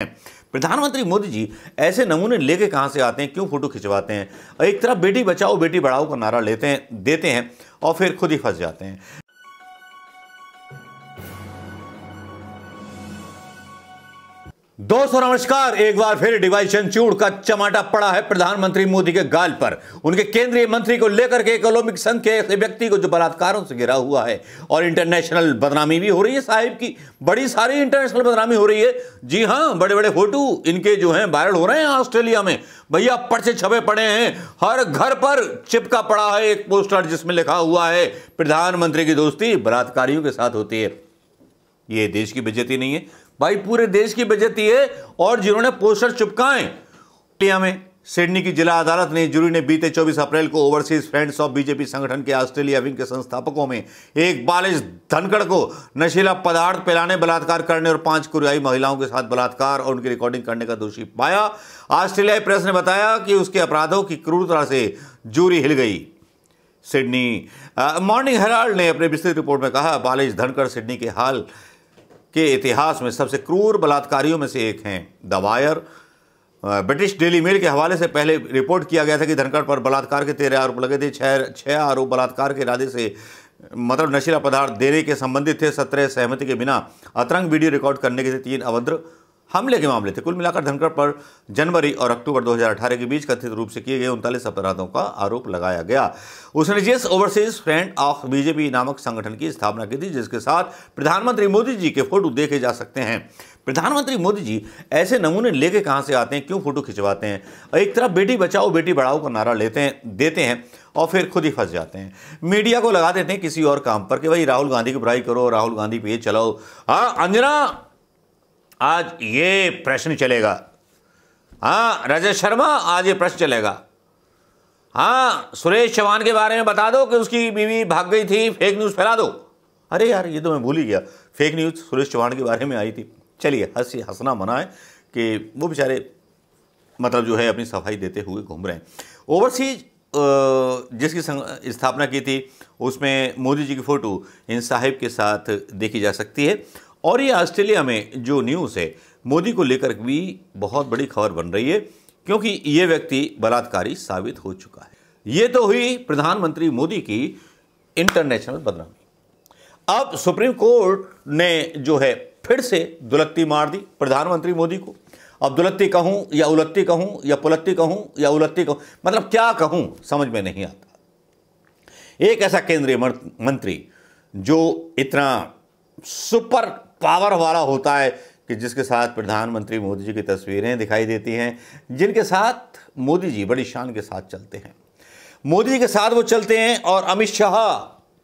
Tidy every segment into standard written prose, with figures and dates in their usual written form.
प्रधानमंत्री मोदी जी ऐसे नमूने लेके कहां से आते हैं, क्यों फोटो खिंचवाते हैं। एक तरफ बेटी बचाओ बेटी बढ़ाओ का नारा देते हैं और फिर खुद ही फंस जाते हैं। दोस्तों नमस्कार, एक बार फिर डिवाइशन चूड़ का चमाटा पड़ा है प्रधानमंत्री मोदी के गाल पर। उनके केंद्रीय मंत्री को लेकर के एक ओलंपिक संघ के ऐसे व्यक्ति को जो बलात्कारों से घिरा हुआ है और इंटरनेशनल बदनामी भी हो रही है साहिब की, बड़ी सारी इंटरनेशनल बदनामी हो रही है। जी हां, बड़े बड़े फोटो इनके जो हैं वायरल हो रहे हैं ऑस्ट्रेलिया में। भैया पर्चे छपे पड़े हैं, हर घर पर चिपका पड़ा है एक पोस्टर जिसमें लिखा हुआ है प्रधानमंत्री की दोस्ती बलात्कारियों के साथ होती है। ये देश की बेइज्जती नहीं है भाई, पूरे देश की बेइज्जती है। और जिन्होंने पोस्टर चिपकाए, इंडिया में सिडनी की जिला अदालत ने जूरी ने बीते 24 अप्रैल को ओवरसीज फ्रेंड्स ऑफ बीजेपी संगठन के ऑस्ट्रेलिया विंग के संस्थापकों में एक बालिश धनखड़ को नशीला पदार्थ पिलाने, बलात्कार करने और 5 कोरियाई महिलाओं के साथ बलात्कार और उनकी रिकॉर्डिंग करने का दोषी पाया। ऑस्ट्रेलियाई प्रेस ने बताया कि उसके अपराधों की क्रूरता से जूरी हिल गई। सिडनी मॉर्निंग हेराल्ड ने अपने विस्तृत रिपोर्ट में कहा, बालिश धनखड़ सिडनी के हाल के इतिहास में सबसे क्रूर बलात्कारियों में से एक हैं। The wire British Daily Mail के हवाले से पहले रिपोर्ट किया गया था कि धनखड़ पर बलात्कार के 13 आरोप लगे थे। 6 आरोप बलात्कार के इरादे से नशीला पदार्थ देने के संबंधित थे। 17 सहमति के बिना अतरंग वीडियो रिकॉर्ड करने के थे। 3 अभद्र हमले के मामले थे। कुल मिलाकर धनखड़ पर जनवरी और अक्टूबर 2018 के बीच कथित रूप से किए गए 39 अपराधों का आरोप लगाया गया। उसने GS overseas friend of BJP नामक संगठन की स्थापना की थी, जिसके साथ प्रधानमंत्री मोदी जी के फोटो देखे जा सकते हैं। प्रधानमंत्री मोदी जी ऐसे नमूने लेके कहां से आते हैं, क्यों फोटो खिंचवाते हैं। एक तरफ बेटी बचाओ बेटी बढ़ाओ का नारा देते हैं और फिर खुद ही फंस जाते हैं। मीडिया को लगा देते हैं किसी और काम पर कि भाई राहुल गांधी की बुराई करो, राहुल गांधी पे चलाओ। हाँ अंजना, आज ये प्रश्न चलेगा। हाँ राजेश शर्मा, आज ये प्रश्न चलेगा। हाँ सुरेश चौहान के बारे में बता दो कि उसकी बीवी भाग गई थी, फेक न्यूज़ फैला दो। अरे यार ये तो मैं भूल ही गया, फेक न्यूज़ सुरेश चौहान के बारे में आई थी। चलिए हंसना मना है कि वो बेचारे मतलब जो है अपनी सफाई देते हुए घूम रहे हैं। ओवरसीज जिसकी स्थापना की थी उसमें मोदी जी की फ़ोटो इन साहिब के साथ देखी जा सकती है। और ये ऑस्ट्रेलिया में जो न्यूज़ है मोदी को लेकर भी बहुत बड़ी खबर बन रही है, क्योंकि ये व्यक्ति बलात्कारी साबित हो चुका है। ये तो हुई प्रधानमंत्री मोदी की इंटरनेशनल बदनामी। अब सुप्रीम कोर्ट ने जो है फिर से दुलत्ती मार दी प्रधानमंत्री मोदी को। अब दुलत्ती कहूं या उलत्ती कहूं या पुलत्ती कहूं या उलत्ती कहूं, मतलब क्या कहूं समझ में नहीं आता। एक ऐसा केंद्रीय मंत्री जो इतना सुपर पावर वाला होता है कि जिसके साथ प्रधानमंत्री मोदी जी की तस्वीरें दिखाई देती हैं, जिनके साथ मोदी जी बड़ी शान के साथ चलते हैं। मोदी जी के साथ वो चलते हैं और अमित शाह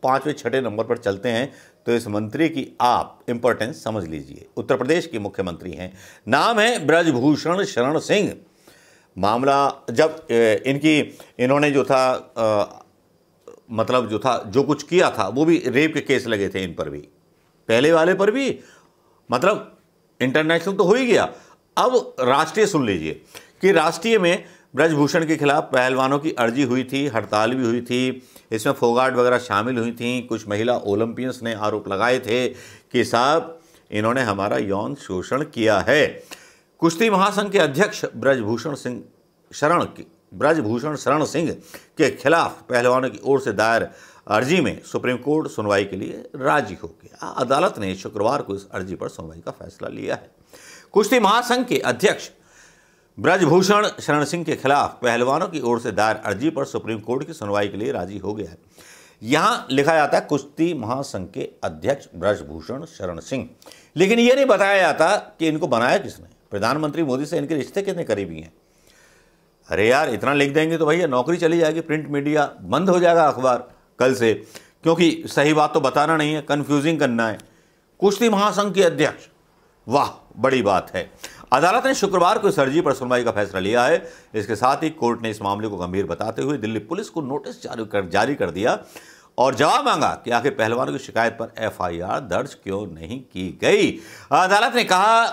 5वें 6ठे नंबर पर चलते हैं। तो इस मंत्री की आप इंपॉर्टेंस समझ लीजिए। उत्तर प्रदेश के मुख्यमंत्री हैं, नाम है ब्रजभूषण शरण सिंह। मामला जब इन्होंने जो था जो कुछ किया था वो भी रेप के केस लगे थे इन पर भी, पहले वाले पर भी, मतलब इंटरनेशनल तो हो ही गया। अब राष्ट्रीय सुन लीजिए कि राष्ट्रीय में ब्रजभूषण के खिलाफ पहलवानों की अर्जी हुई थी, हड़ताल भी हुई थी, इसमें फोगाट वगैरह शामिल हुई थी। कुछ महिला ओलंपियंस ने आरोप लगाए थे कि साहब इन्होंने हमारा यौन शोषण किया है। कुश्ती महासंघ के अध्यक्ष ब्रजभूषण शरण सिंह के खिलाफ पहलवानों की ओर से दायर अर्जी में सुप्रीम कोर्ट सुनवाई के लिए राजी हो गया। अदालत ने शुक्रवार को इस अर्जी पर सुनवाई का फैसला लिया है। कुश्ती महासंघ के अध्यक्ष ब्रजभूषण शरण सिंह के खिलाफ पहलवानों की ओर से दायर अर्जी पर सुप्रीम कोर्ट की सुनवाई के लिए राजी हो गया है। यहां लिखा जाता है कुश्ती महासंघ के अध्यक्ष ब्रजभूषण शरण सिंह, लेकिन यह नहीं बताया जाता कि इनको बनाया किसने, प्रधानमंत्री मोदी से इनके रिश्ते कितने करीबी हैं। अरे यार इतना लिख देंगे तो भैया नौकरी चली जाएगी, प्रिंट मीडिया बंद हो जाएगा अखबार कल से, क्योंकि सही बात तो बताना नहीं है, कंफ्यूजिंग करना है। कुश्ती महासंघ के अध्यक्ष, वाह बड़ी बात है। अदालत ने शुक्रवार को इस अर्जी पर सुनवाई का फैसला लिया है। इसके साथ ही कोर्ट ने इस मामले को गंभीर बताते हुए दिल्ली पुलिस को नोटिस जारी कर दिया और जवाब मांगा कि आखिर पहलवानों की शिकायत पर एफआईआर दर्ज क्यों नहीं की गई। अदालत ने कहा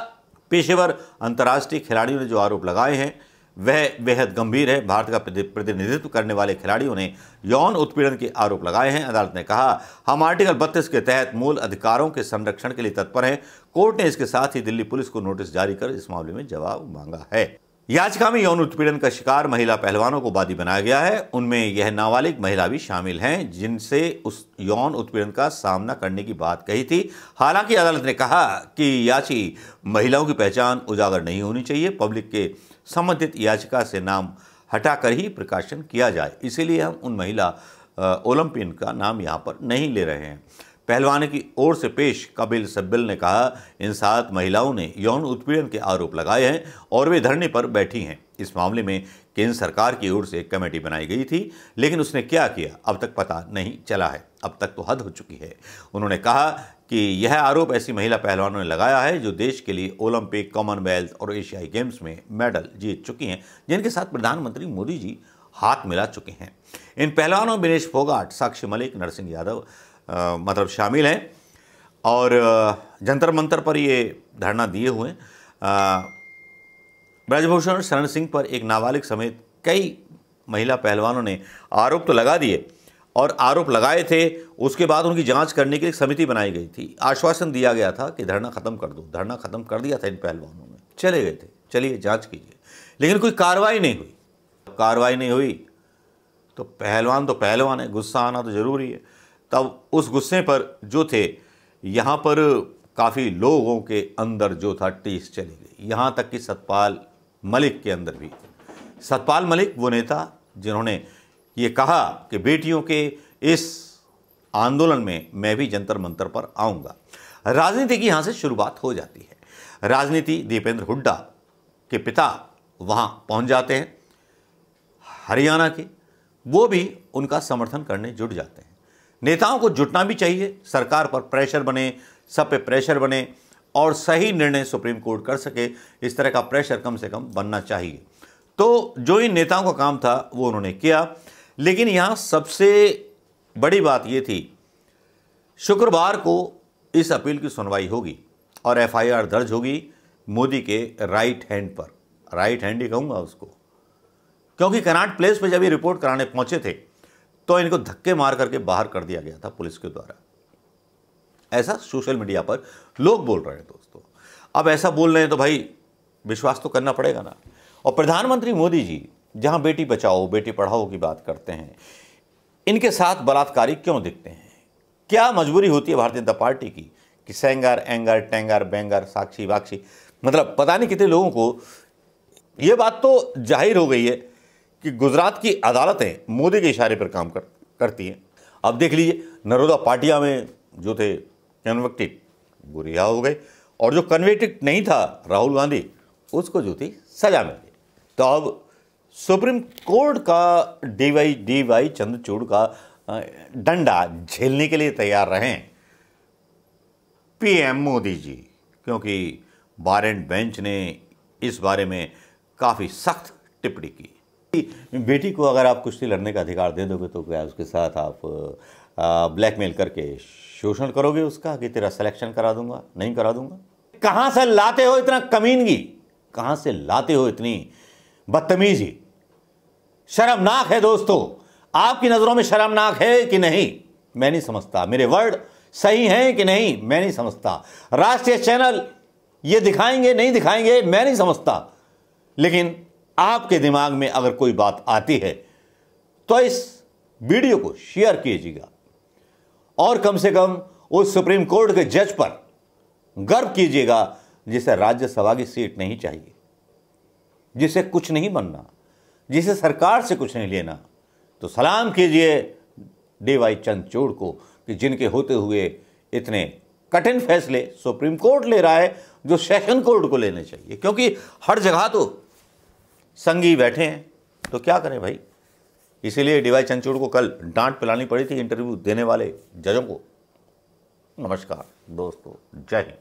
पेशेवर अंतर्राष्ट्रीय खिलाड़ियों ने जो आरोप लगाए हैं वह बेहद गंभीर है। भारत का प्रतिनिधित्व करने वाले खिलाड़ियों ने यौन उत्पीड़न के आरोप लगाए हैं। अदालत ने कहा, हम आर्टिकल 32 के तहत मूल अधिकारों के संरक्षण के लिए तत्पर हैं। कोर्ट ने इसके साथ ही दिल्ली पुलिस को नोटिस जारी कर इस मामले में जवाब मांगा है। याचिका में यौन उत्पीड़न का शिकार महिला पहलवानों को बादी बनाया गया है। उनमें यह नाबालिग महिला भी शामिल हैं जिनसे उस यौन उत्पीड़न का सामना करने की बात कही थी। हालांकि अदालत ने कहा कि याची महिलाओं की पहचान उजागर नहीं होनी चाहिए। पब्लिक के संबंधित याचिका से नाम हटाकर ही प्रकाशन किया जाए, इसीलिए हम उन महिला ओलंपियन का नाम यहाँ पर नहीं ले रहे हैं। पहलवान की ओर से पेश कपिल सिब्बल ने कहा, इन 7 महिलाओं ने यौन उत्पीड़न के आरोप लगाए हैं और वे धरने पर बैठी हैं। इस मामले में केंद्र सरकार की ओर से एक कमेटी बनाई गई थी, लेकिन उसने क्या किया अब तक पता नहीं चला है। अब तक तो हद हो चुकी है। उन्होंने कहा कि यह आरोप ऐसी महिला पहलवानों ने लगाया है जो देश के लिए ओलंपिक, कॉमनवेल्थ और एशियाई गेम्स में मेडल जीत चुकी हैं, जिनके साथ प्रधानमंत्री मोदी जी हाथ मिला चुके हैं। इन पहलवानों में विनेश फोगाट, साक्षी मलिक, नरसिंह यादव शामिल हैं और जंतर मंतर पर ये धरना दिए हुए हैं। ब्रजभूषण शरण सिंह पर एक नाबालिग समेत कई महिला पहलवानों ने आरोप तो लगा दिए और आरोप लगाए थे। उसके बाद उनकी जांच करने के लिए समिति बनाई गई थी। आश्वासन दिया गया था कि धरना खत्म कर दो। धरना खत्म कर दिया था इन पहलवानों ने, चले गए थे, चलिए जांच कीजिए, लेकिन कोई कार्रवाई नहीं हुई। कार्रवाई नहीं हुई तो पहलवान है, गुस्सा आना तो जरूरी है। तब उस गुस्से पर जो थे, यहाँ पर काफ़ी लोगों के अंदर जो था टीस चली गई, यहाँ तक कि सतपाल मलिक के अंदर भी। सतपाल मलिक वो नेता जिन्होंने ये कहा कि बेटियों के इस आंदोलन में मैं भी जंतर मंतर पर आऊँगा। राजनीति की यहाँ से शुरुआत हो जाती है। राजनीति, दीपेंद्र हुड्डा के पिता वहाँ पहुँच जाते हैं हरियाणा के, वो भी उनका समर्थन करने जुट जाते हैं। नेताओं को जुटना भी चाहिए, सरकार पर प्रेशर बने, सब पे प्रेशर बने और सही निर्णय सुप्रीम कोर्ट कर सके, इस तरह का प्रेशर कम से कम बनना चाहिए। तो जो इन नेताओं का काम था वो उन्होंने किया। लेकिन यहाँ सबसे बड़ी बात ये थी, शुक्रवार को इस अपील की सुनवाई होगी और FIR दर्ज होगी मोदी के राइट हैंड पर। राइट हैंड ही कहूँगा उसको, क्योंकि कनॉट प्लेस पर जब ये रिपोर्ट कराने पहुंचे थे तो इनको धक्के मार करके बाहर कर दिया गया था पुलिस के द्वारा। ऐसा सोशल मीडिया पर लोग बोल रहे हैं दोस्तों। अब ऐसा बोल रहे हैं तो भाई विश्वास तो करना पड़ेगा ना। और प्रधानमंत्री मोदी जी जहां बेटी बचाओ बेटी पढ़ाओ की बात करते हैं, इनके साथ बलात्कारी क्यों दिखते हैं? क्या मजबूरी होती है भारतीय जनता पार्टी की कि सेंगर, एंगर, टेंगर, बेंगर, साक्षी वाक्षी, मतलब पता नहीं कितने लोगों को यह बात तो जाहिर हो गई है कि गुजरात की अदालतें मोदी के इशारे पर काम करती हैं। अब देख लीजिए, नरोदा पाटिया में जो थे कन्विक्टेड वो रिहा हो गए और जो कन्विक्टेड नहीं था राहुल गांधी, उसको जो थी सजा मिल गई। तो अब सुप्रीम कोर्ट का डीवाई चंद्रचूड़ का डंडा झेलने के लिए तैयार रहें PM मोदी जी, क्योंकि बार एंड बेंच ने इस बारे में काफ़ी सख्त टिप्पणी की। बेटी को अगर आप कुश्ती लड़ने का अधिकार दे दोगे तो क्या उसके साथ आप ब्लैकमेल करके शोषण करोगे उसका कि तेरा सिलेक्शन करा दूंगा, नहीं करा दूंगा? कहां से लाते हो इतना कमीनगी, कहां से लाते हो इतनी बदतमीजी? शर्मनाक है दोस्तों। आपकी नजरों में शर्मनाक है कि नहीं मैं नहीं समझता। मेरे वर्ड सही हैं कि नहीं मैं नहीं समझता। राष्ट्रीय चैनल ये दिखाएंगे नहीं दिखाएंगे मैं नहीं समझता, लेकिन आपके दिमाग में अगर कोई बात आती है तो इस वीडियो को शेयर कीजिएगा और कम से कम उस सुप्रीम कोर्ट के जज पर गर्व कीजिएगा जिसे राज्यसभा की सीट नहीं चाहिए, जिसे कुछ नहीं बनना, जिसे सरकार से कुछ नहीं लेना। तो सलाम कीजिए DY चंद्रचूड़ को कि जिनके होते हुए इतने कठिन फैसले सुप्रीम कोर्ट ले रहा है जो सेशन कोर्ट को लेने चाहिए, क्योंकि हर जगह तो संगी बैठे हैं। तो क्या करें भाई। इसीलिए DY चंद्रचूड़ को कल डांट पिलानी पड़ी थी इंटरव्यू देने वाले जजों को। नमस्कार दोस्तों, जय हिंद।